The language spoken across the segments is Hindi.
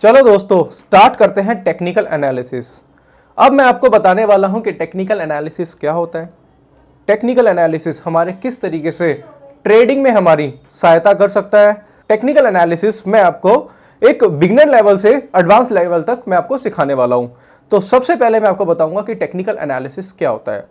चलो दोस्तों स्टार्ट करते हैं टेक्निकल एनालिसिस। अब मैं आपको बताने वाला हूं कि टेक्निकल एनालिसिस क्या होता है। टेक्निकल एनालिसिस हमारे किस तरीके से ट्रेडिंग में हमारी सहायता कर सकता है। टेक्निकल एनालिसिस मैं आपको एक बिगिनर लेवल से एडवांस लेवल तक मैं आपको सिखाने वाला हूं। तो सबसे पहले मैं आपको बताऊंगा कि टेक्निकल एनालिसिस क्या होता है।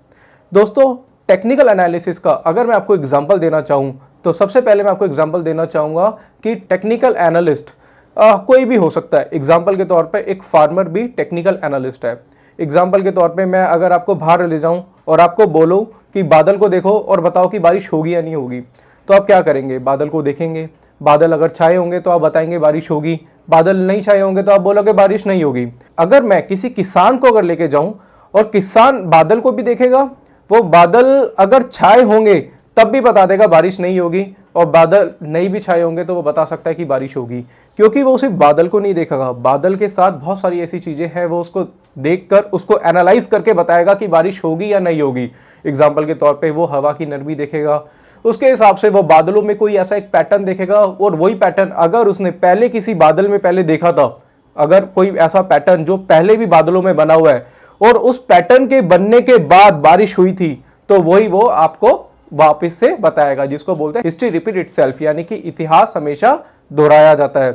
दोस्तों टेक्निकल एनालिसिस का अगर मैं आपको एग्जांपल देना चाहूं तो सबसे पहले मैं आपको एग्जांपल देना चाहूंगा कि टेक्निकल एनालिस्ट कोई भी हो सकता है। एग्जाम्पल के तौर पे एक फार्मर भी टेक्निकल एनालिस्ट है। एग्जाम्पल के तौर पे मैं अगर आपको बाहर ले जाऊं और आपको बोलूं कि बादल को देखो और बताओ कि बारिश होगी या नहीं होगी, तो आप क्या करेंगे? बादल को देखेंगे, बादल अगर छाए होंगे तो आप बताएंगे बारिश होगी, बादल नहीं छाए होंगे तो आप बोलोगे बारिश नहीं होगी। अगर मैं किसी किसान को अगर लेके जाऊं और किसान बादल को भी देखेगा, वो बादल अगर छाए होंगे तब भी बता देगा बारिश नहीं होगी, और बादल नहीं भी छाए होंगे तो वो बता सकता है कि बारिश होगी, क्योंकि वो सिर्फ बादल को नहीं देखेगा, बादल के साथ बहुत सारी ऐसी चीजें हैं वो उसको देखकर उसको एनालाइज करके बताएगा कि बारिश होगी या नहीं होगी। एग्जाम्पल के तौर पे वो हवा की नरमी देखेगा, उसके हिसाब से वो बादलों में कोई ऐसा एक पैटर्न देखेगा, और वही पैटर्न अगर उसने पहले किसी बादल में पहले देखा था, अगर कोई ऐसा पैटर्न जो पहले भी बादलों में बना हुआ है और उस पैटर्न के बनने के बाद बारिश हुई थी, तो वही वो आपको वापस से बताएगा, जिसको बोलते हैं हिस्ट्री रिपीट इटसेल्फ, यानी कि इतिहास हमेशा दोहराया जाता है।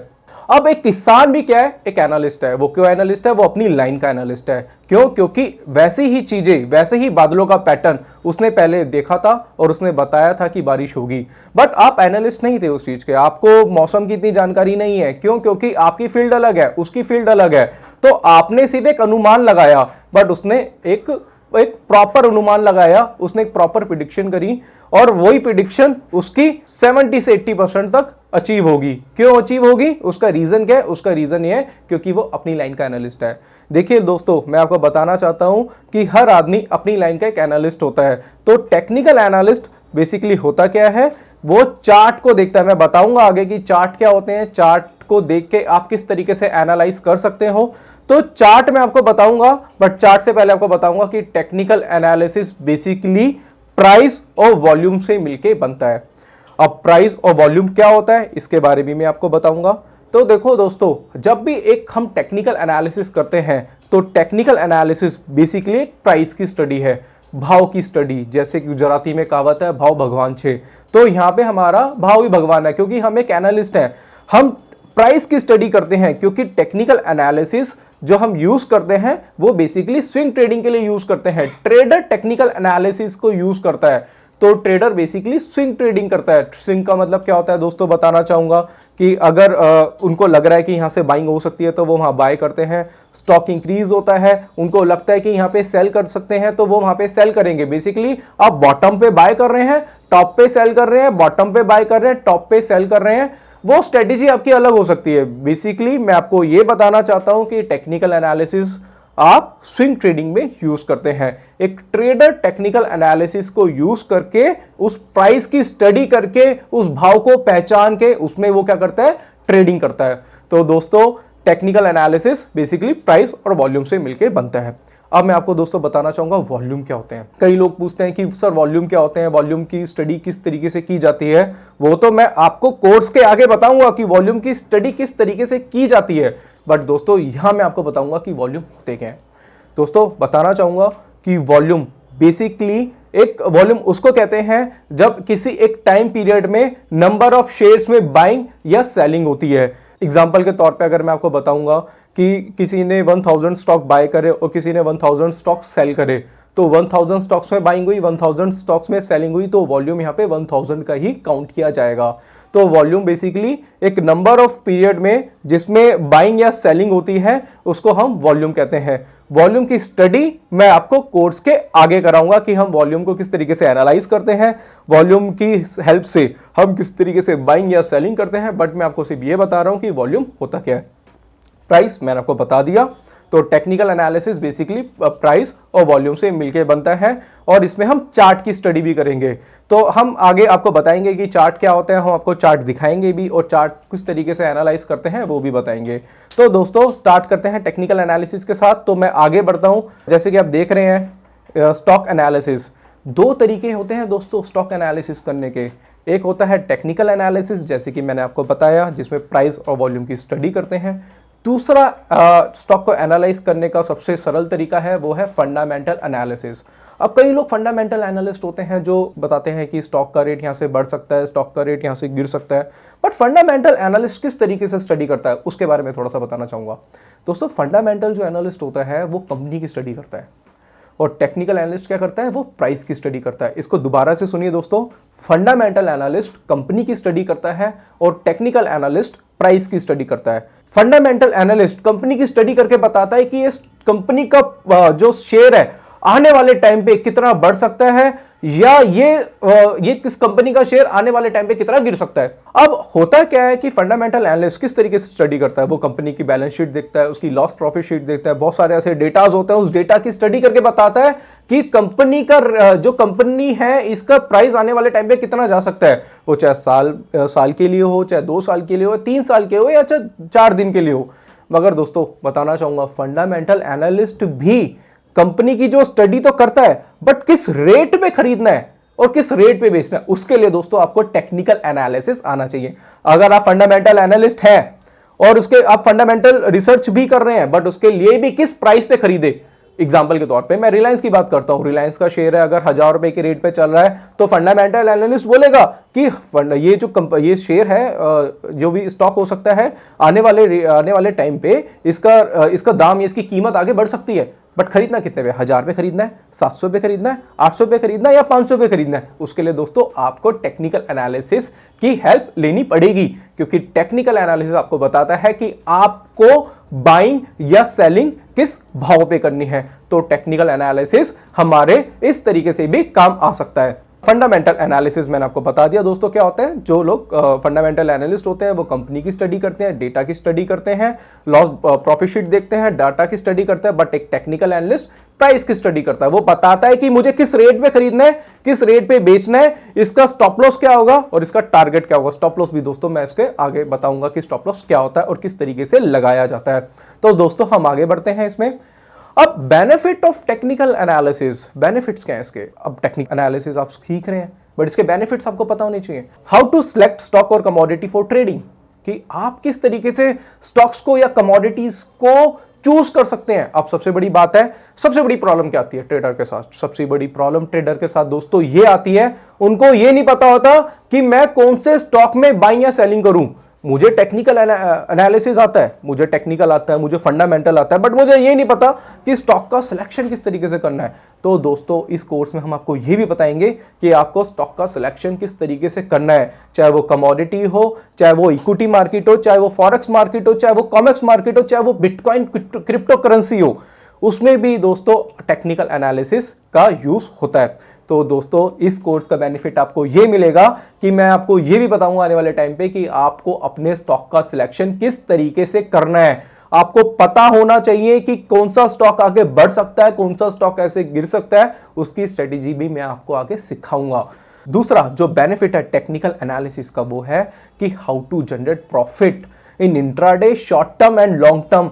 अब एक किसान भी क्या है? एक एनालिस्ट है। वो क्यों एनालिस्ट है? वो अपनी लाइन का एनालिस्ट है। क्यों? क्योंकि वैसी ही चीजें, वैसे ही बादलों का पैटर्न उसने पहले देखा था और उसने बताया था कि बारिश होगी। बट आप एनालिस्ट नहीं थे उस चीज के, आपको मौसम की इतनी जानकारी नहीं है। क्यों? क्योंकि आपकी फील्ड अलग है, उसकी फील्ड अलग है। तो आपने सिर्फ एक अनुमान लगाया, बट उसने एक प्रॉपर अनुमान लगाया, उसने एक प्रॉपर प्रिडिक्शन करी, और वही प्रिडिक्शन उसकी 70 से 80% तक अचीव होगी। क्यों अचीव होगी? उसका रीजन क्या है? उसका रीजन ये है क्योंकि वो अपनी लाइन का एनालिस्ट है। देखिए दोस्तों, मैं आपको बताना चाहता हूं कि हर आदमी अपनी लाइन का एक एनालिस्ट होता है। तो टेक्निकल एनालिस्ट बेसिकली होता क्या है? वो चार्ट को देखता है। मैं बताऊंगा आगे कि चार्ट क्या होते हैं, चार्ट को देख के आप किस तरीके से एनालाइज कर सकते हो। तो चार्ट मैं आपको बताऊंगा, बट चार्ट से पहले आपको बताऊंगा कि टेक्निकल एनालिसिस बेसिकली प्राइस और वॉल्यूम से मिलके बनता है। अब प्राइस और वॉल्यूम क्या होता है इसके बारे में मैं आपको बताऊंगा। तो देखो दोस्तों, जब भी एक हम टेक्निकल एनालिसिस करते हैं तो टेक्निकल एनालिसिस बेसिकली एक प्राइस की स्टडी है, भाव की स्टडी। जैसे कि गुजराती में कहावत है, भाव भगवान छे। तो यहां पे हमारा भाव ही भगवान है, क्योंकि हम एक एनालिस्ट हैं। हम प्राइस की स्टडी करते हैं, क्योंकि टेक्निकल एनालिसिस जो हम यूज करते हैं वो बेसिकली स्विंग ट्रेडिंग के लिए यूज करते हैं। ट्रेडर टेक्निकल एनालिसिस को यूज करता है, तो ट्रेडर बेसिकली स्विंग ट्रेडिंग करता है। स्विंग का मतलब क्या होता है दोस्तों, बताना चाहूंगा कि अगर उनको लग रहा है कि यहां से बाइंग हो सकती है तो वो वहां बाय करते हैं। स्टॉक इंक्रीज होता है, उनको लगता है कि यहां पे सेल कर सकते हैं तो वो वहां पे सेल करेंगे। बेसिकली आप बॉटम पे बाय कर रहे हैं, टॉप पे सेल कर रहे हैं, बॉटम पे बाय कर रहे हैं, टॉप पे सेल कर रहे हैं। वो स्ट्रेटेजी आपकी अलग हो सकती है। बेसिकली मैं आपको यह बताना चाहता हूं कि टेक्निकल एनालिसिस आप स्विंग ट्रेडिंग में यूज करते हैं। एक ट्रेडर टेक्निकल एनालिसिस को यूज करके, उस प्राइस की स्टडी करके, उस भाव को पहचान के उसमें वो क्या करता है? ट्रेडिंग करता है। तो दोस्तों टेक्निकल एनालिसिस बेसिकली प्राइस और वॉल्यूम से मिलकर बनता है। अब मैं आपको दोस्तों बताना चाहूंगा वॉल्यूम क्या होते हैं। कई लोग पूछते हैं कि सर वॉल्यूम क्या होते हैं, वॉल्यूम की स्टडी किस तरीके से की जाती है। वो तो मैं आपको कोर्स के आगे बताऊंगा कि वॉल्यूम की स्टडी किस तरीके से की जाती है, बट दोस्तों यहां मैं आपको बताऊंगा कि वॉल्यूम होते क्या है। दोस्तों बताना चाहूंगा कि वॉल्यूम बेसिकली एक वॉल्यूम उसको कहते हैं जब किसी एक टाइम पीरियड में नंबर ऑफ शेयर्स में बाइंग या सेलिंग होती है। एग्जाम्पल के तौर पे अगर मैं आपको बताऊंगा कि किसी ने 1000 स्टॉक बाय करे और किसी ने 1000 स्टॉक सेल करे, तो 1000 स्टॉक्स में बाइंग हुई, 1000 स्टॉक्स में सेलिंग हुई, तो वॉल्यूम यहाँ पे 1000 का ही काउंट किया जाएगा। तो वॉल्यूम बेसिकली एक नंबर ऑफ पीरियड में जिसमें बाइंग या सेलिंग होती है उसको हम वॉल्यूम कहते हैं। वॉल्यूम की स्टडी मैं आपको कोर्स के आगे कराऊंगा कि हम वॉल्यूम को किस तरीके से एनालाइज करते हैं, वॉल्यूम की हेल्प से हम किस तरीके से बाइंग या सेलिंग करते हैं। बट मैं आपको सिर्फ ये बता रहा हूं कि वॉल्यूम होता क्या है। प्राइस मैंने आपको बता दिया। तो टेक्निकल एनालिसिस बेसिकली प्राइस और वॉल्यूम से मिलकर बनता है, और इसमें हम चार्ट की स्टडी भी करेंगे। तो हम आगे आपको बताएंगे कि चार्ट क्या होता है, हम आपको चार्ट दिखाएंगे भी, और चार्ट किस तरीके से एनालाइज करते हैं वो भी बताएंगे। तो दोस्तों स्टार्ट करते हैं टेक्निकल एनालिसिस के साथ। तो मैं आगे बढ़ता हूं। जैसे कि आप देख रहे हैं स्टॉक एनालिसिस, दो तरीके होते हैं दोस्तों स्टॉक एनालिसिस करने के। एक होता है टेक्निकल एनालिसिस, जैसे कि मैंने आपको बताया, जिसमें प्राइस और वॉल्यूम की स्टडी करते हैं। दूसरा स्टॉक को एनालाइज करने का सबसे सरल तरीका है वो है फंडामेंटल एनालिसिस। अब कई लोग फंडामेंटल एनालिस्ट होते हैं जो बताते हैं कि स्टॉक का रेट यहाँ से बढ़ सकता है, स्टॉक का रेट यहाँ से गिर सकता है, बट फंडामेंटल एनालिस्ट किस तरीके से स्टडी करता है उसके बारे में थोड़ा सा बताना चाहूंगा। दोस्तों, फंडामेंटल जो एनालिस्ट होता है वो कंपनी की स्टडी करता है और टेक्निकल एनालिस्ट क्या करता है, वो प्राइस की स्टडी करता है। इसको दोबारा से सुनिए दोस्तों, फंडामेंटल एनालिस्ट कंपनी की स्टडी करता है और टेक्निकल एनालिस्ट प्राइस की स्टडी करता है। फंडामेंटल एनालिस्ट कंपनी की स्टडी करके बताता है कि इस कंपनी का जो शेयर है आने वाले टाइम पे कितना बढ़ सकता है या ये किस कंपनी का शेयर आने वाले टाइम पे कितना गिर सकता है। अब होता क्या है कि फंडामेंटल एनालिस्ट किस तरीके से स्टडी करता है, वो कंपनी की बैलेंस शीट देखता है, उसकी लॉस प्रॉफिट शीट देखता है, बहुत सारे ऐसे डेटाज होते हैं, उस डेटा की स्टडी करके बताता है कि कंपनी का जो कंपनी है इसका प्राइस आने वाले टाइम पे कितना जा सकता है। वो चाहे साल के लिए हो, चाहे 2 साल के लिए हो, 3 साल के हो या चाहे 4 दिन के लिए हो। मगर दोस्तों बताना चाहूंगा, फंडामेंटल एनालिस्ट भी कंपनी की जो स्टडी तो करता है, बट किस रेट पे खरीदना है और किस रेट पे बेचना है उसके लिए दोस्तों आपको टेक्निकल एनालिसिस आना चाहिए। अगर आप फंडामेंटल एनालिस्ट हैं और उसके आप फंडामेंटल रिसर्च भी कर रहे हैं, बट उसके लिए भी किस प्राइस पे खरीदे। एग्जाम्पल के तौर पे मैं रिलायंस की बात करता हूं, रिलायंस का शेयर है अगर 1000 रुपए के रेट पे चल रहा है तो फंडामेंटल एनालिस्ट बोलेगा कि ये शेयर है, जो भी स्टॉक हो सकता है आने वाले टाइम पे इसका दाम या इसकी कीमत आगे बढ़ सकती है, बट खरीदना कितने पे, 1000 पे खरीदना है, 700 पे खरीदना है, 800 पे खरीदना है या 500 पे खरीदना है। उसके लिए दोस्तों आपको टेक्निकल एनालिसिस की हेल्प लेनी पड़ेगी, क्योंकि टेक्निकल एनालिसिस आपको बताता है कि आपको बाइंग या सेलिंग किस भाव पे करनी है। तो टेक्निकल एनालिसिस हमारे इस तरीके से भी काम आ सकता है। फंडामेंटल एनालिसिस मैंने आपको बता दिया दोस्तों क्या होता है। जो लोग फंडामेंटल एनालिस्ट होते हैं वो कंपनी की स्टडी करते हैं, डेटा की स्टडी करते हैं, लॉस प्रॉफिट शीट देखते हैं, डाटा की स्टडी करते हैं, बट एक टेक्निकल एनालिस्ट प्राइस की स्टडी करता है। वो बताता है कि मुझे किस रेट पे खरीदना है, किस रेट पे बेचना है, इसका स्टॉप लॉस क्या होगा और इसका टारगेट क्या होगा। स्टॉप लॉस भी दोस्तों मैं इसके आगे बताऊंगा कि स्टॉप लॉस क्या होता है और किस तरीके से लगाया जाता है। तो दोस्तों हम आगे बढ़ते हैं इसमें। अब benefit of technical analysis, benefits क्या है इसके। अब टेक्निकल एनालिसिस आप सीख रहे हैं, बट इसके बेनिफिट्स आपको पता होने चाहिए। हाउ टू सिलेक्ट स्टॉक और कमोडिटी फॉर ट्रेडिंग, कि आप किस तरीके से स्टॉक्स को या कमोडिटीज को चूज कर सकते हैं। अब सबसे बड़ी बात है, सबसे बड़ी प्रॉब्लम क्या आती है ट्रेडर के साथ, सबसे बड़ी प्रॉब्लम ट्रेडर के साथ दोस्तों ये आती है, उनको ये नहीं पता होता कि मैं कौन से स्टॉक में बाइंग या सेलिंग करूं। मुझे टेक्निकल एनालिसिस आता है, मुझे टेक्निकल आता है, मुझे फंडामेंटल आता है, बट मुझे ये नहीं पता कि स्टॉक का सिलेक्शन किस तरीके से करना है। तो दोस्तों इस कोर्स में हम आपको ये भी बताएंगे कि आपको स्टॉक का सिलेक्शन किस तरीके से करना है, चाहे वो कमोडिटी हो, चाहे वो इक्विटी मार्केट हो, चाहे वो फॉरेक्स मार्केट हो, चाहे वो कॉमेक्स मार्केट हो, चाहे वो बिटकॉइन क्रिप्टो करेंसी हो, उसमें भी दोस्तों टेक्निकल एनालिसिस का यूज होता है। तो दोस्तों इस कोर्स का बेनिफिट आपको यह मिलेगा कि मैं आपको यह भी बताऊंगा आने वाले टाइम पे कि आपको अपने स्टॉक का सिलेक्शन किस तरीके से करना है। आपको पता होना चाहिए कि कौन सा स्टॉक आगे बढ़ सकता है, कौन सा स्टॉक ऐसे गिर सकता है, उसकी स्ट्रेटेजी भी मैं आपको आगे सिखाऊंगा। दूसरा जो बेनिफिट है टेक्निकल एनालिसिस का वो है कि how to generate profit in intraday, short term and long term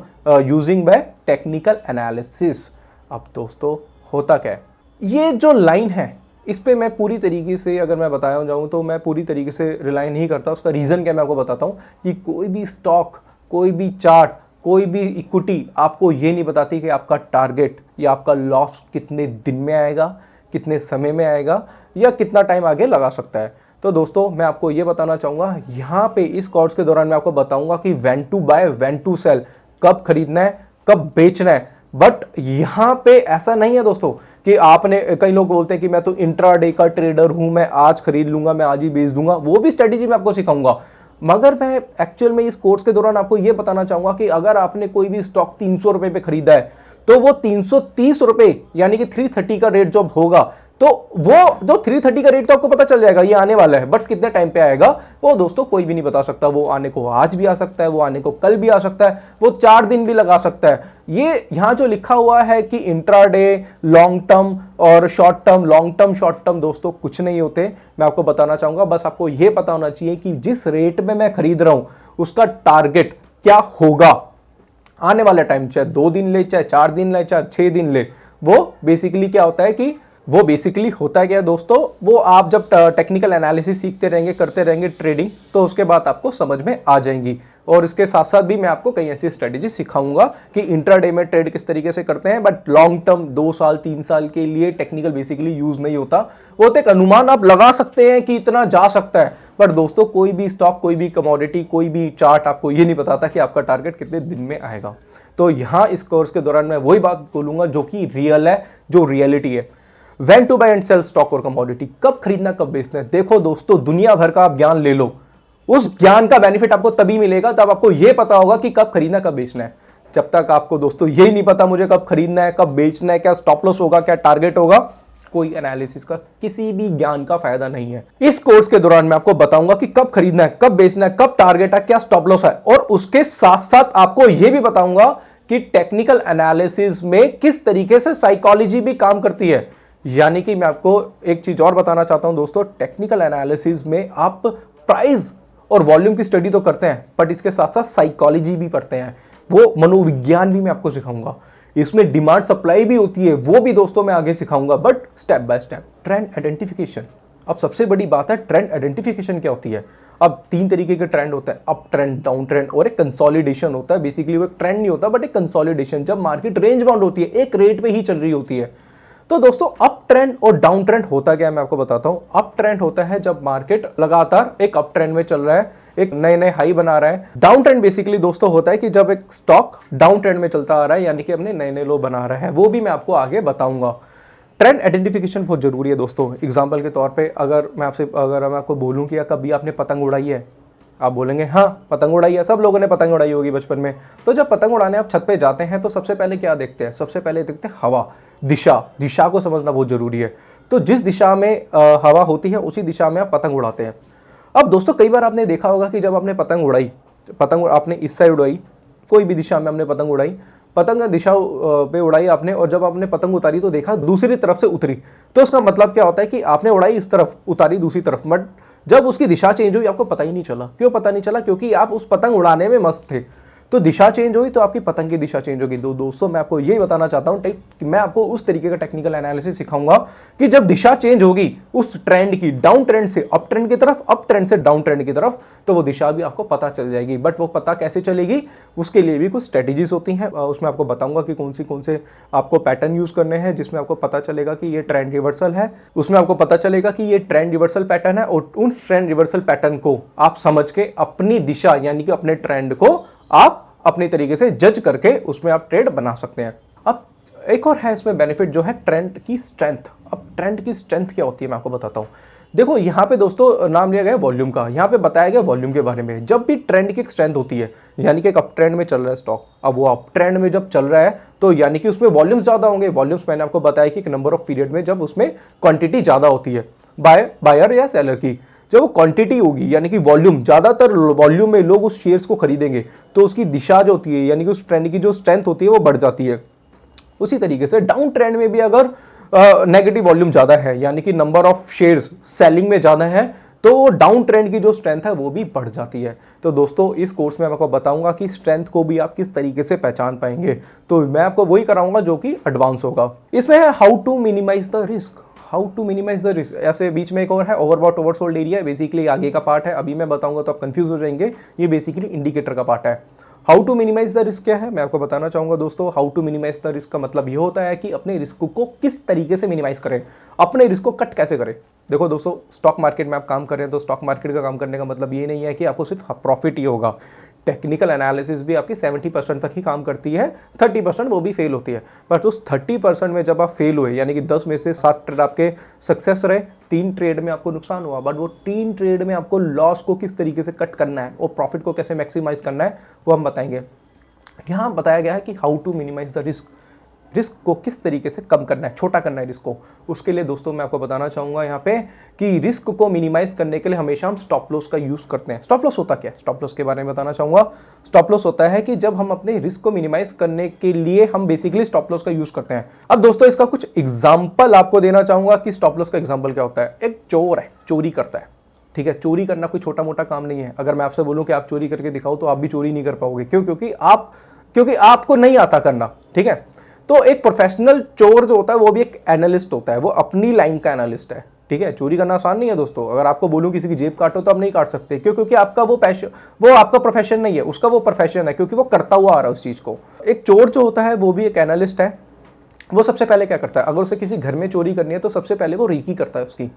using by technical analysis. अब दोस्तों होता क्या है, ये जो लाइन है इस पे मैं पूरी तरीके से अगर मैं बताया जाऊं तो मैं पूरी तरीके से रिलाई नहीं करता। उसका रीज़न क्या मैं आपको बताता हूं कि कोई भी स्टॉक, कोई भी चार्ट, कोई भी इक्विटी आपको ये नहीं बताती कि आपका टारगेट या आपका लॉस कितने दिन में आएगा, कितने समय में आएगा या कितना टाइम आगे लगा सकता है। तो दोस्तों मैं आपको ये बताना चाहूँगा, यहाँ पे इस कोर्स के दौरान मैं आपको बताऊँगा कि when to buy, when to sell, कब खरीदना है, कब बेचना है। बट यहाँ पे ऐसा नहीं है दोस्तों कि आपने, कई लोग बोलते हैं कि मैं तो इंट्राडे का ट्रेडर हूं, मैं आज खरीद लूंगा, मैं आज ही बेच दूंगा, वो भी स्ट्रेटेजी मैं आपको सिखाऊंगा। मगर मैं एक्चुअल में इस कोर्स के दौरान आपको यह बताना चाहूंगा कि अगर आपने कोई भी स्टॉक 300 रुपए पे खरीदा है तो वो 330 रुपए यानी कि 330 का रेट जब होगा तो वो जो 330 का रेट तो आपको पता चल जाएगा ये आने वाला है, बट कितने टाइम पे आएगा वो दोस्तों कोई भी नहीं बता सकता। वो आने को आज भी आ सकता है, वो आने को कल भी आ सकता है, वो 4 दिन भी लगा सकता है। ये यहां जो लिखा हुआ है कि इंट्राडे, लॉन्ग टर्म और short term, long term short term दोस्तों कुछ नहीं होते। मैं आपको बताना चाहूंगा, बस आपको यह पता होना चाहिए कि जिस रेट में मैं खरीद रहा हूं उसका टारगेट क्या होगा आने वाले टाइम, चाहे 2 दिन ले, चाहे 4 दिन ले, चाहे 6 दिन ले। वो बेसिकली क्या होता है कि वो बेसिकली होता है क्या दोस्तों, वो आप जब टेक्निकल एनालिसिस सीखते रहेंगे, करते रहेंगे ट्रेडिंग, तो उसके बाद आपको समझ में आ जाएंगी। और इसके साथ साथ भी मैं आपको कई ऐसी स्ट्रेटेजी सिखाऊंगा कि इंट्राडे में ट्रेड किस तरीके से करते हैं, बट लॉन्ग टर्म 2 साल 3 साल के लिए टेक्निकल बेसिकली यूज नहीं होता। वो तो एक अनुमान आप लगा सकते हैं कि इतना जा सकता है, पर दोस्तों कोई भी स्टॉक, कोई भी कमोडिटी, कोई भी चार्ट आपको ये नहीं बताता कि आपका टारगेट कितने दिन में आएगा। तो यहाँ इस कोर्स के दौरान मैं वही बात बोलूंगा जो कि रियल है, जो रियलिटी है। When to buy and sell stock और कमोडिटी, कब खरीदना कब बेचना है। देखो दोस्तों, दुनिया भर का आप ज्ञान ले लो, उस ज्ञान का बेनिफिट आपको तभी मिलेगा तब आपको यह पता होगा कि कब खरीदना कब बेचना है। जब तक आपको दोस्तों यही नहीं पता मुझे कब खरीदना है, कब बेचना है, क्या स्टॉप लॉस होगा, क्या टारगेट होगा, कोई एनालिसिस का, किसी भी ज्ञान का फायदा नहीं है। इस कोर्स के दौरान मैं आपको बताऊंगा कि कब खरीदना है, कब बेचना है, कब टारगेट है, क्या स्टॉप लॉस है, और उसके साथ साथ आपको यह भी बताऊंगा कि टेक्निकल एनालिसिस में किस तरीके से साइकोलॉजी भी काम करती है। यानी कि मैं आपको एक चीज और बताना चाहता हूं दोस्तों, टेक्निकल एनालिसिस में आप प्राइस और वॉल्यूम की स्टडी तो करते हैं, बट इसके साथ साथ साइकोलॉजी भी पढ़ते हैं, वो मनोविज्ञान भी मैं आपको सिखाऊंगा। इसमें डिमांड सप्लाई भी होती है, वो भी दोस्तों मैं आगे सिखाऊंगा, but step by step. Trend identification, अब सबसे बड़ी बात है ट्रेंड आइडेंटिफिकेशन क्या होती है। अब 3 तरीके के ट्रेंड होता है, अप ट्रेंड, डाउन ट्रेंड और एक कंसोलिडेशन होता है। बेसिकली वो एक ट्रेंड नहीं होता बट एक कंसोलिडेशन, जब मार्केट रेंज बाउंड होती है, एक रेट पे ही चल रही होती है। तो दोस्तों अप ट्रेंड और डाउन ट्रेंड होता क्या है मैं आपको बताता हूं। अप ट्रेंड होता है जब मार्केट लगातार एक अप ट्रेंड में चल रहा है, एक नए नए हाई बना रहा है। डाउन ट्रेंड बेसिकली दोस्तों होता है कि जब एक स्टॉक डाउन ट्रेंड में चलता आ रहा है, यानी कि अपने नए नए लो बना रहा है, वो भी मैं आपको आगे बताऊंगा। ट्रेंड आइडेंटिफिकेशन बहुत जरूरी है दोस्तों। एग्जांपल के तौर पे अगर मैं आपको बोलूं कि कभी आपने पतंग उड़ाई है, आप बोलेंगे हाँ पतंग उड़ाई है, सब लोगों ने पतंग उड़ाई होगी बचपन में। तो जब पतंग उड़ाने आप छत पे जाते हैं तो सबसे पहले क्या देखते हैं, सबसे पहले देखते हैं हवा, दिशा को समझना बहुत जरूरी है। तो जिस दिशा में हवा होती है उसी दिशा में आप पतंग उड़ाते हैं। अब दोस्तों कई बार आपने देखा होगा कि जब आपने पतंग उड़ाई, पतंग आपने इस साइड उड़ाई, कोई भी दिशा में हमने पतंग उड़ाई, पतंग दिशा पे उड़ाई आपने, और जब आपने पतंग उतारी तो देखा दूसरी तरफ से उतरी। तो इसका मतलब क्या होता है कि आपने उड़ाई इस तरफ, उतारी दूसरी तरफ, बट जब उसकी दिशा चेंज हुई आपको पता ही नहीं चला। क्यों पता नहीं चला? क्योंकि आप उस पतंग उड़ाने में मस्त थे। तो दिशा चेंज हुई तो आपकी पतंग की दिशा चेंज होगी। दोस्तों मैं आपको यही बताना चाहता हूं कि मैं आपको उस तरीके का टेक्निकल एनालिसिस सिखाऊंगा कि जब दिशा चेंज होगी उस ट्रेंड की, डाउन ट्रेंड से अप ट्रेंड की तरफ, अप ट्रेंड से डाउन ट्रेंड की तरफ, तो वो दिशा भी आपको पता चल जाएगी। बट वो पता कैसे चलेगी, उसके लिए भी कुछ स्ट्रेटेजीज होती हैं। उसमें आपको बताऊंगा कि कौन से आपको पैटर्न यूज करने हैं जिसमें आपको पता चलेगा कि ये ट्रेंड रिवर्सल है। उसमें आपको पता चलेगा कि ये ट्रेंड रिवर्सल पैटर्न है, और उन ट्रेंड रिवर्सल पैटर्न को आप समझ के अपनी दिशा यानी कि अपने ट्रेंड को आप अपने तरीके से जज करके उसमें आप ट्रेड बना सकते हैं। अब एक और है इसमें बेनिफिट जो है ट्रेंड की स्ट्रेंथ। अब ट्रेंड की स्ट्रेंथ क्या होती है मैं आपको बताता हूं। देखो यहाँ पे दोस्तों नाम लिया गया वॉल्यूम का, यहाँ पे बताया गया वॉल्यूम के बारे में। जब भी ट्रेंड की स्ट्रेंथ होती है, यानी कि एक अप ट्रेंड में चल रहा है स्टॉक, अब वो अप ट्रेंड में जब चल रहा है तो यानी कि उसमें वॉल्यूम्स ज्यादा होंगे। वॉल्यूम्स मैंने आपको बताया कि एक नंबर ऑफ पीरियड में जब उसमें क्वांटिटी ज्यादा होती है बायर या सेलर की, जब वो क्वांटिटी होगी यानी कि वॉल्यूम, ज्यादातर वॉल्यूम में लोग उस शेयर्स को खरीदेंगे, तो उसकी दिशा जो होती है यानी कि उस ट्रेंड की जो स्ट्रेंथ होती है वो बढ़ जाती है। उसी तरीके से डाउन ट्रेंड में भी अगर नेगेटिव वॉल्यूम ज्यादा है यानी कि नंबर ऑफ शेयर्स सेलिंग में ज्यादा है, तो डाउन ट्रेंड की जो स्ट्रेंथ है वो भी बढ़ जाती है। तो दोस्तों इस कोर्स में मैं आपको बताऊंगा कि स्ट्रेंथ को भी आप किस तरीके से पहचान पाएंगे। तो मैं आपको वही कराऊंगा जो कि एडवांस होगा। इसमें है how to minimise the risk. How to minimise the risk, ऐसे बीच में एक और है ओवरबॉट ओवरसोल्ड एरिया, बेसिकली आगे का पार्ट है, अभी मैं बताऊंगा तो आप कंफ्यूज हो जाएंगे। ये बेसिकली इंडिकेटर का पार्ट है। How to minimise the risk क्या है मैं आपको बताना चाहूंगा दोस्तों। How to minimise the risk का मतलब ये होता है कि अपने रिस्क को किस तरीके से मिनिमाइज करें, अपने रिस्क को कट कैसे करें। देखो दोस्तों स्टॉक मार्केट में आप काम कर रहे हैं तो स्टॉक मार्केट का काम करने का मतलब ये नहीं है कि आपको सिर्फ प्रॉफिट ही होगा। टेक्निकल एनालिसिस भी आपकी 70% तक ही काम करती है, 30% वो भी फेल होती है। बट उस 30% में जब आप फेल हुए यानी कि 10 में से 7 ट्रेड आपके सक्सेस रहे, 3 ट्रेड में आपको नुकसान हुआ, बट वो 3 ट्रेड में आपको लॉस को किस तरीके से कट करना है और प्रॉफिट को कैसे मैक्सिमाइज करना है वो हम बताएंगे। यहाँ बताया गया है कि how to minimise the risk, risk को किस तरीके से कम करना है, छोटा करना है रिस्क को। उसके लिए दोस्तों मैं आपको बताना चाहूंगा यहाँ पे कि रिस्क को मिनिमाइज करने के लिए हमेशा हम स्टॉप लॉस का यूज करते हैं। स्टॉप लॉस होता क्या है, स्टॉप लॉस के बारे में बताना चाहूंगा। स्टॉप लॉस होता है कि जब हम अपने रिस्क को मिनिमाइज करने के लिए हम बेसिकली स्टॉप लॉस का यूज करते हैं। अब दोस्तों इसका कुछ एग्जाम्पल आपको देना चाहूंगा कि स्टॉप लॉस का एग्जाम्पल क्या होता है। एक चोर है, चोरी करता है, ठीक है। चोरी करना कोई छोटा मोटा काम नहीं है। अगर मैं आपसे बोलूं कि आप चोरी करके दिखाओ तो आप भी चोरी नहीं कर पाओगे। क्यों? क्योंकि आपको नहीं आता करना, ठीक है। तो एक प्रोफेशनल चोर जो होता है वो भी एक एनालिस्ट होता है, वो अपनी लाइन का एनालिस्ट है। ठीक है, चोरी करना आसान नहीं है दोस्तों। अगर आपको बोलूं किसी की जेब काटो तो आप नहीं काट सकते, क्यों? क्योंकि आपका वो पैशन, वो आपका प्रोफेशन नहीं है, उसका वो प्रोफेशन है, क्योंकि वो करता हुआ आ रहा है उस चीज को। एक चोर जो होता है वो भी एक एनालिस्ट है। वो सबसे पहले क्या करता है, अगर उसे किसी घर में चोरी करनी है तो सबसे पहले वो रेकी करता है, उसकी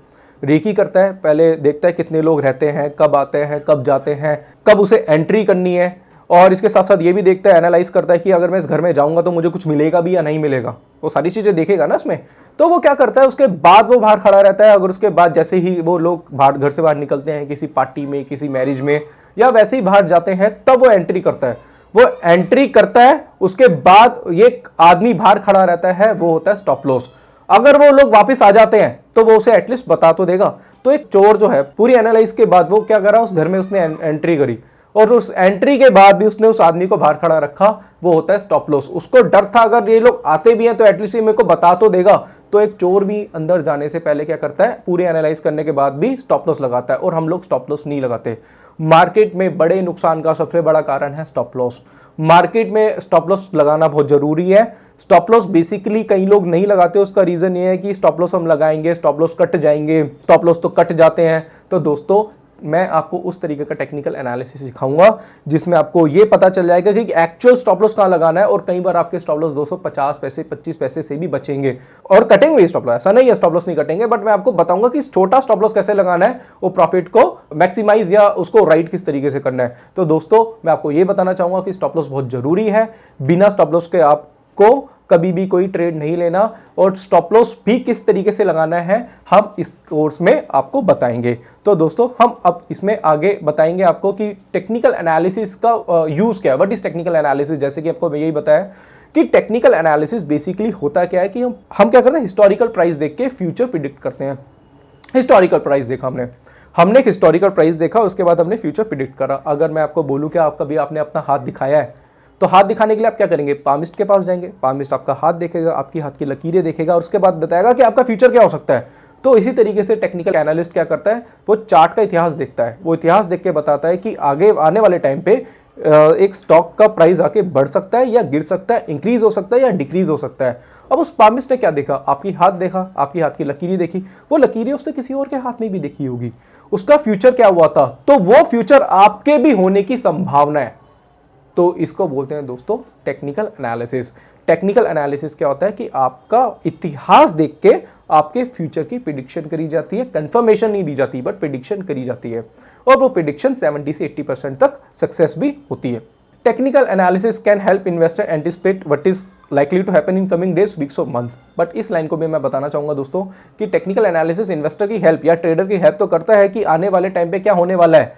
रेकी करता है। पहले देखता है कितने लोग रहते हैं, कब आते हैं, कब जाते हैं, कब उसे एंट्री करनी है, और इसके साथ साथ ये भी देखता है, एनालाइज करता है कि अगर मैं इस घर में जाऊंगा तो मुझे कुछ मिलेगा भी या नहीं मिलेगा। वो सारी चीजें देखेगा ना इसमें। तो वो क्या करता है, उसके बाद वो बाहर खड़ा रहता है। अगर उसके बाद जैसे ही वो लोग बाहर, घर से बाहर निकलते हैं किसी पार्टी में, किसी मैरिज में, या वैसे ही बाहर जाते हैं, तब वो एंट्री करता है। वो एंट्री करता है, उसके बाद ये आदमी बाहर खड़ा रहता है, वो होता है स्टॉप लॉस। अगर वो लोग वापस आ जाते हैं तो वो उसे एटलीस्ट बता तो देगा। तो एक चोर जो है, पूरी एनालाइज के बाद वो क्या करा, उस घर में उसने एंट्री करी, और उस एंट्री के बाद भी उसने उस आदमी को बाहर खड़ा रखा, वो होता है स्टॉप लॉस। उसको डर था अगर ये लोग आते भी हैं तो एटलीस्ट ये मेरे को बता तो देगा। तो एक चोर भी अंदर जाने से पहले क्या करता है, पूरी एनालाइज करने के बाद भी स्टॉप लॉस लगाता है, और हम लोग स्टॉप लॉस नहीं लगाते। मार्केट में बड़े नुकसान का सबसे बड़ा कारण है स्टॉप लॉस। मार्केट में स्टॉप लॉस लगाना बहुत जरूरी है। स्टॉप लॉस बेसिकली कई लोग नहीं लगाते, उसका रीजन ये है कि स्टॉप लॉस हम लगाएंगे, स्टॉप लॉस कट जाएंगे, स्टॉप लॉस तो कट जाते हैं। तो दोस्तों मैं आपको उस तरीके का टेक्निकल एनालिसिस सिखाऊंगा जिसमें आपको ये पता चल जाएगा कि एक्चुअल स्टॉप लॉस कहां लगाना है, और कई बार आपके स्टॉप लॉस 250 पैसे 25 पैसे से भी बचेंगे, और कटेंगे स्टॉप लॉस। ऐसा नहीं है स्टॉप लॉस नहीं कटेंगे, बट मैं आपको बताऊंगा कि छोटा स्टॉप लॉस कैसे लगाना है, वो प्रॉफिट को मैक्सिमाइज या उसको राइट किस तरीके से करना है। तो दोस्तों मैं आपको ये बताना चाहूंगा कि स्टॉप लॉस बहुत जरूरी है। बिना स्टॉप लॉस के आपको कभी भी कोई ट्रेड नहीं लेना, और स्टॉप लॉस भी किस तरीके से लगाना है हम इस कोर्स में आपको बताएंगे। तो दोस्तों हम अब इसमें आगे बताएंगे आपको कि टेक्निकल एनालिसिस का यूज क्या है, व्हाट इज टेक्निकल एनालिसिस। जैसे कि आपको यही बताया कि टेक्निकल एनालिसिस बेसिकली होता क्या है कि हम क्या करते हैं, हिस्टोरिकल प्राइस देख के फ्यूचर प्रिडिक्ट करते हैं। हिस्टोरिकल प्राइस देखा हमने एक हिस्टोरिकल प्राइस देखा, उसके बाद हमने फ्यूचर प्रिडिक्ट करा। अगर मैं आपको बोलूं कि आप कभी आपने अपना हाथ दिखाया है, तो हाथ दिखाने के लिए आप क्या करेंगे, पामिस्ट के पास जाएंगे, पामिस्ट आपका हाथ देखेगा, आपकी हाथ की लकीरें देखेगा, और उसके बाद बताएगा कि आपका फ्यूचर क्या हो सकता है। तो इसी तरीके से टेक्निकल एनालिस्ट क्या करता है, वो चार्ट का इतिहास देखता है। वो इतिहास देख के बताता है कि आगे आने वाले टाइम पे एक स्टॉक का प्राइस आके बढ़ सकता है या गिर सकता है, इंक्रीज हो सकता है या डिक्रीज हो सकता है। अब उस पामिस्ट ने क्या देखा, आपकी हाथ देखा, आपकी हाथ की लकीरें देखी, वो लकीरें उसने किसी और के हाथ में भी देखी होगी, उसका फ्यूचर क्या हुआ था, तो वो फ्यूचर आपके भी होने की संभावना है। तो इसको बोलते हैं दोस्तों टेक्निकल एनालिसिस। टेक्निकल एनालिसिस क्या होता है कि आपका इतिहास देख के आपके फ्यूचर की प्रिडिक्शन करी जाती है, कंफर्मेशन नहीं दी जाती बट प्रिडिक्शन करी जाती है, और वो प्रिडिक्शन 70 से 80% तक सक्सेस भी होती है। Technical analysis can help investor anticipate what is likely to happen in coming days, weeks और मंथ। बट इस लाइन को भी मैं बताना चाहूंगा दोस्तों कि टेक्निकल एनालिसिस इन्वेस्टर की हेल्प या ट्रेडर की हेल्प तो करता है कि आने वाले टाइम पे क्या होने वाला है,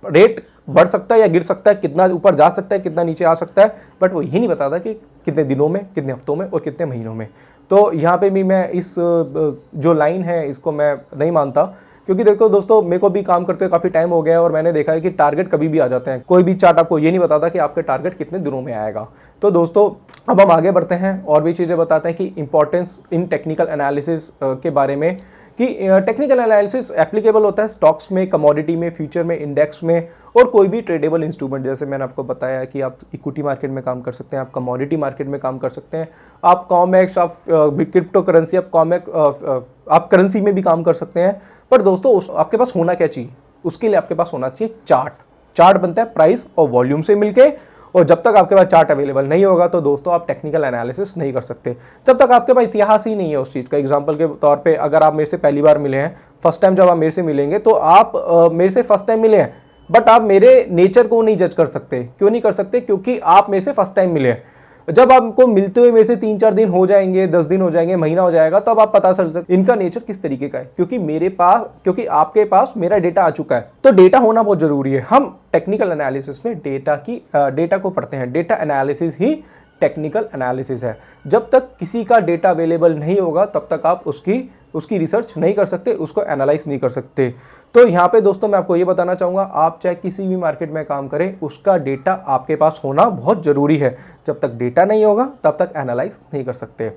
रेट बढ़ सकता है या गिर सकता है, कितना ऊपर जा सकता है, कितना नीचे आ सकता है, बट वो ये नहीं बताता कि कितने दिनों में, कितने हफ्तों में और कितने महीनों में। तो यहाँ पे भी मैं इस जो लाइन है इसको मैं नहीं मानता, क्योंकि देखो दोस्तों मेरे को भी काम करते हुए काफ़ी टाइम हो गया है, और मैंने देखा है कि टारगेट कभी भी आ जाते हैं। कोई भी चार्ट आपको ये नहीं बताता कि आपका टारगेट कितने दिनों में आएगा। तो दोस्तों अब हम आगे बढ़ते हैं और भी चीज़ें बताते हैं कि इंपॉर्टेंस इन टेक्निकल एनालिसिस के बारे में, कि टेक्निकल एनालिसिस एप्लीकेबल होता है स्टॉक्स में, कमोडिटी में, फ्यूचर में, इंडेक्स में, और कोई भी ट्रेडेबल इंस्ट्रूमेंट। जैसे मैंने आपको बताया कि आप इक्विटी मार्केट में काम कर सकते हैं, आप कमोडिटी मार्केट में काम कर सकते हैं, आप कॉमेक्स, आप क्रिप्टो करेंसी, आप करेंसी में भी काम कर सकते हैं। पर दोस्तों आपके पास होना क्या चाहिए, उसके लिए आपके पास होना चाहिए चार्ट। चार्ट बनता है प्राइस और वॉल्यूम से मिलके, और जब तक आपके पास चार्ट अवेलेबल नहीं होगा तो दोस्तों आप टेक्निकल एनालिसिस नहीं कर सकते, जब तक आपके पास इतिहास ही नहीं है उस चीज़ का। एग्जांपल के तौर पे अगर आप मेरे से पहली बार मिले हैं, फर्स्ट टाइम जब आप मेरे से मिलेंगे, तो आप मेरे से फर्स्ट टाइम मिले हैं, बट आप मेरे नेचर को नहीं जज कर सकते। क्यों नहीं कर सकते, क्योंकि आप मेरे से फर्स्ट टाइम मिले हैं। जब आपको मिलते हुए मेरे से 3-4 दिन हो जाएंगे, 10 दिन हो जाएंगे, महीना हो जाएगा, तब आप पता चल सकते इनका नेचर किस तरीके का है, क्योंकि आपके पास मेरा डेटा आ चुका है। तो डेटा होना बहुत जरूरी है। हम टेक्निकल एनालिसिस में डेटा को पढ़ते हैं। डेटा एनालिसिस ही टेक्निकल एनालिसिस है। जब तक किसी का डेटा अवेलेबल नहीं होगा तब तक आप उसकी रिसर्च नहीं कर सकते, उसको एनालाइज नहीं कर सकते। तो यहाँ पे दोस्तों मैं आपको ये बताना चाहूँगा, आप चाहे किसी भी मार्केट में काम करें, उसका डेटा आपके पास होना बहुत ज़रूरी है। जब तक डेटा नहीं होगा तब तक एनालाइज नहीं कर सकते।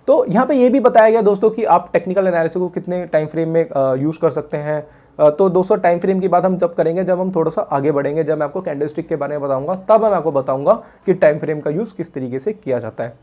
तो यहाँ पे ये भी बताया गया दोस्तों कि आप टेक्निकल एनालिसिस को कितने टाइम फ्रेम में यूज़ कर सकते हैं। तो दोस्तों टाइम फ्रेम की बात हम तब करेंगे जब हम थोड़ा सा आगे बढ़ेंगे, जब मैं आपको कैंडलस्टिक के बारे में बताऊंगा, तब मैं आपको बताऊंगा कि टाइम फ्रेम का यूज़ किस तरीके से किया जाता है।